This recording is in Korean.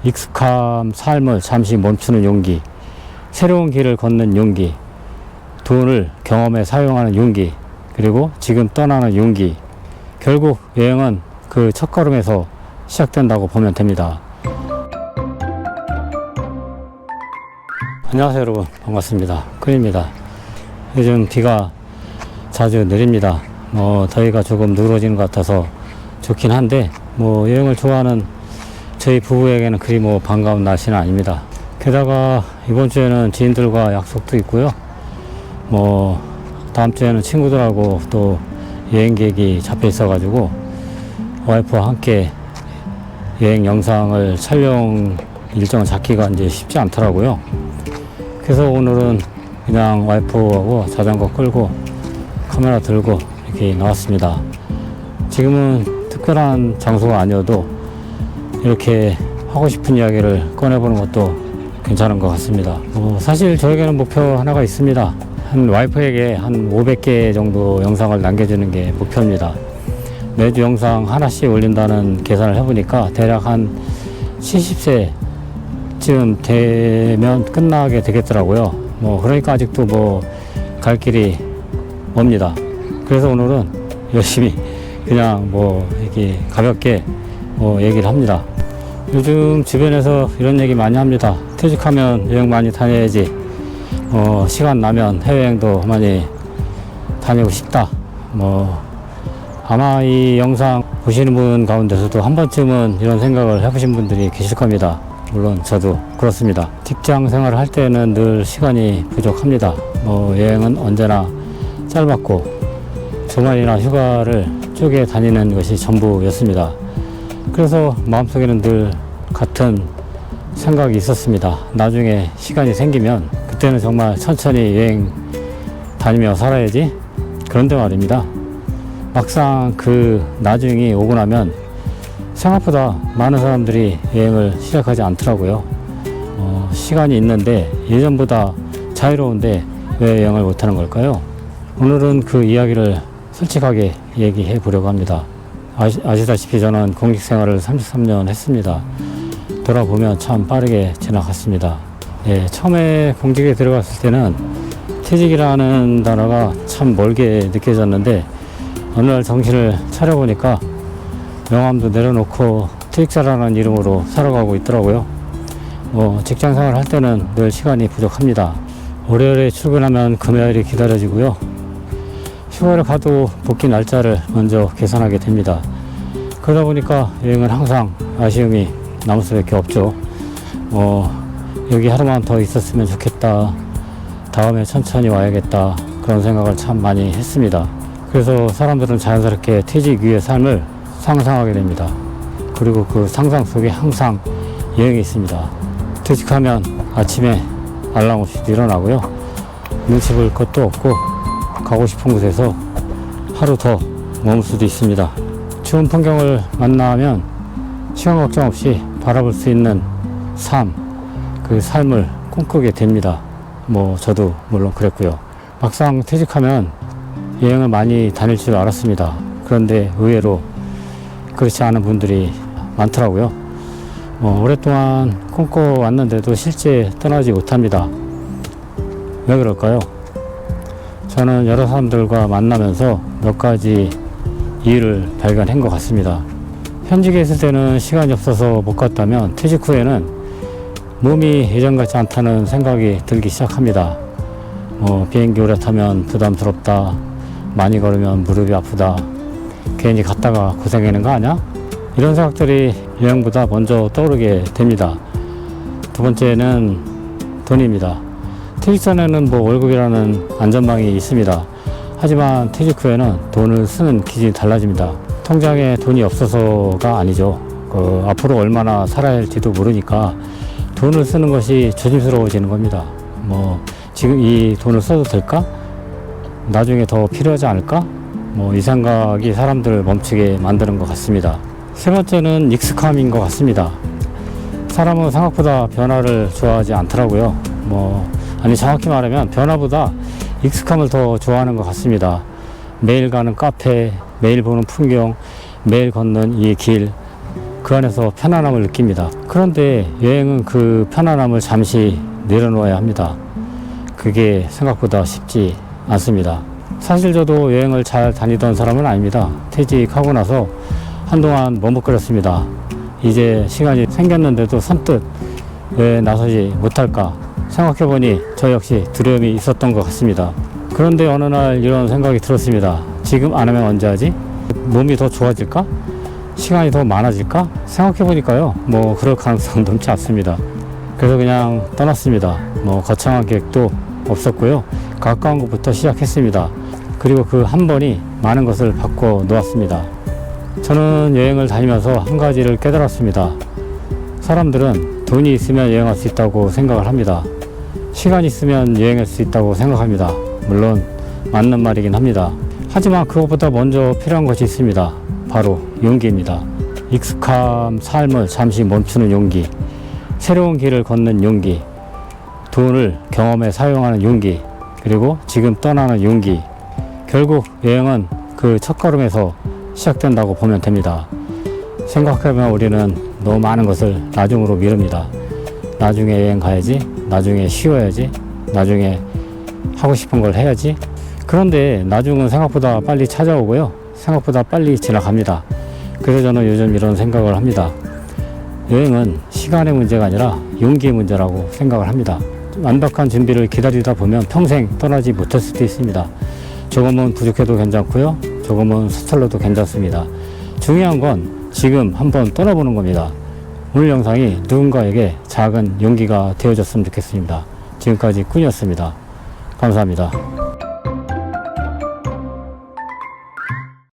익숙한 삶을 잠시 멈추는 용기, 새로운 길을 걷는 용기, 돈을 경험에 사용하는 용기, 그리고 지금 떠나는 용기. 결국 여행은 그 첫걸음에서 시작된다고 보면 됩니다. 안녕하세요 여러분, 반갑습니다. 끈입니다. 요즘 비가 자주 내립니다. 더위가 조금 누그러지는 것 같아서 좋긴 한데 여행을 좋아하는 저희 부부에게는 그리 반가운 날씨는 아닙니다. 게다가 이번 주에는 지인들과 약속도 있고요. 다음 주에는 친구들하고 또 여행 계획이 잡혀 있어 가지고 와이프와 함께 여행 영상을 촬영 일정을 잡기가 이제 쉽지 않더라고요. 그래서 오늘은 그냥 와이프하고 자전거 끌고 카메라 들고 이렇게 나왔습니다. 지금은 특별한 장소가 아니어도 이렇게 하고 싶은 이야기를 꺼내보는 것도 괜찮은 것 같습니다. 사실 저에게는 목표 하나가 있습니다. 와이프에게 한 500개 정도 영상을 남겨주는 게 목표입니다. 매주 영상 하나씩 올린다는 계산을 해보니까 대략 한 70세쯤 되면 끝나게 되겠더라고요. 그러니까 아직도 갈 길이 멉니다. 그래서 오늘은 열심히 그냥 이렇게 가볍게 얘기를 합니다. 요즘 주변에서 이런 얘기 많이 합니다. 퇴직하면 여행 많이 다녀야지. 시간 나면 해외여행도 많이 다니고 싶다. 아마 이 영상 보시는 분 가운데서도 한 번쯤은 이런 생각을 해보신 분들이 계실 겁니다. 물론 저도 그렇습니다. 직장 생활을 할 때는 늘 시간이 부족합니다. 여행은 언제나 짧았고 주말이나 휴가를 쪼개 다니는 것이 전부였습니다. 그래서 마음속에는 늘 같은 생각이 있었습니다. 나중에 시간이 생기면 그때는 정말 천천히 여행 다니며 살아야지. 그런데 말입니다. 막상 그 나중이 오고 나면 생각보다 많은 사람들이 여행을 시작하지 않더라고요. 시간이 있는데 예전보다 자유로운데 왜 여행을 못하는 걸까요? 오늘은 그 이야기를 솔직하게 얘기해 보려고 합니다. 아시다시피 저는 공직 생활을 33년 했습니다. 돌아보면 참 빠르게 지나갔습니다. 처음에 공직에 들어갔을 때는 퇴직이라는 단어가 참 멀게 느껴졌는데 어느 날 정신을 차려보니까 명함도 내려놓고 퇴직자라는 이름으로 살아가고 있더라고요. 직장 생활 할 때는 늘 시간이 부족합니다. 월요일에 출근하면 금요일이 기다려지고요. 휴가를 가도 복귀 날짜를 먼저 계산하게 됩니다. 그러다 보니까 여행은 항상 아쉬움이 남을 수밖에 없죠. 여기 하루만 더 있었으면 좋겠다. 다음에 천천히 와야겠다. 그런 생각을 참 많이 했습니다. 그래서 사람들은 자연스럽게 퇴직 위의 삶을 상상하게 됩니다. 그리고 그 상상 속에 항상 여행이 있습니다. 퇴직하면 아침에 알람 없이 일어나고요. 눈치 볼 것도 없고 가고 싶은 곳에서 하루 더 머물 수도 있습니다. 추운 풍경을 만나면 시간 걱정 없이 바라볼 수 있는 그 삶을 꿈꾸게 됩니다. 저도 물론 그랬고요. 막상 퇴직하면 여행을 많이 다닐 줄 알았습니다. 그런데 의외로 그렇지 않은 분들이 많더라고요. 오랫동안 꿈꿔왔는데도 실제 떠나지 못합니다. 왜 그럴까요? 저는 여러 사람들과 만나면서 몇 가지 이유를 발견한 것 같습니다. 현직에 있을 때는 시간이 없어서 못 갔다면 퇴직 후에는 몸이 예전 같지 않다는 생각이 들기 시작합니다. 비행기 오래 타면 부담스럽다. 많이 걸으면 무릎이 아프다. 괜히 갔다가 고생하는 거 아니야? 이런 생각들이 여행보다 먼저 떠오르게 됩니다. 두 번째는 돈입니다. 퇴직 전에는 월급이라는 안전망이 있습니다. 하지만 퇴직 후에는 돈을 쓰는 기준이 달라집니다. 통장에 돈이 없어서가 아니죠. 앞으로 얼마나 살아야 할지도 모르니까 돈을 쓰는 것이 조심스러워지는 겁니다. 지금 이 돈을 써도 될까? 나중에 더 필요하지 않을까? 이 생각이 사람들을 멈추게 만드는 것 같습니다. 세 번째는 익숙함인 것 같습니다. 사람은 생각보다 변화를 좋아하지 않더라고요. 정확히 말하면 변화보다 익숙함을 더 좋아하는 것 같습니다. 매일 가는 카페, 매일 보는 풍경, 매일 걷는 이 길, 그 안에서 편안함을 느낍니다. 그런데 여행은 그 편안함을 잠시 내려놓아야 합니다. 그게 생각보다 쉽지 않습니다. 사실 저도 여행을 잘 다니던 사람은 아닙니다. 퇴직하고 나서 한동안 머뭇거렸습니다. 이제 시간이 생겼는데도 선뜻 왜 나서지 못할까 생각해보니 저 역시 두려움이 있었던 것 같습니다. 그런데 어느 날 이런 생각이 들었습니다. 지금 안 하면 언제 하지? 몸이 더 좋아질까? 시간이 더 많아질까? 생각해보니까요, 뭐 그럴 가능성 넘지 않습니다. 그래서 그냥 떠났습니다. 뭐 거창한 계획도 없었고요. 가까운 곳부터 시작했습니다. 그리고 그 한 번이 많은 것을 바꿔 놓았습니다. 저는 여행을 다니면서 한 가지를 깨달았습니다. 사람들은 돈이 있으면 여행할 수 있다고 생각을 합니다. 시간이 있으면 여행할 수 있다고 생각합니다. 물론 맞는 말이긴 합니다. 하지만 그것보다 먼저 필요한 것이 있습니다. 바로 용기입니다. 익숙한 삶을 잠시 멈추는 용기, 새로운 길을 걷는 용기, 돈을 경험에 사용하는 용기, 그리고 지금 떠나는 용기. 결국 여행은 그 첫걸음에서 시작된다고 보면 됩니다. 생각해보면 우리는 너무 많은 것을 나중으로 미룹니다. 나중에 여행 가야지, 나중에 쉬어야지, 나중에 하고 싶은 걸 해야지. 그런데 나중은 생각보다 빨리 찾아오고요. 생각보다 빨리 지나갑니다. 그래서 저는 요즘 이런 생각을 합니다. 여행은 시간의 문제가 아니라 용기의 문제라고 생각을 합니다. 완벽한 준비를 기다리다 보면 평생 떠나지 못할 수도 있습니다. 조금은 부족해도 괜찮고요. 조금은 서툴러도 괜찮습니다. 중요한 건 지금 한번 떠나보는 겁니다. 오늘 영상이 누군가에게 작은 용기가 되어줬으면 좋겠습니다. 지금까지 꾼이었습니다. 감사합니다.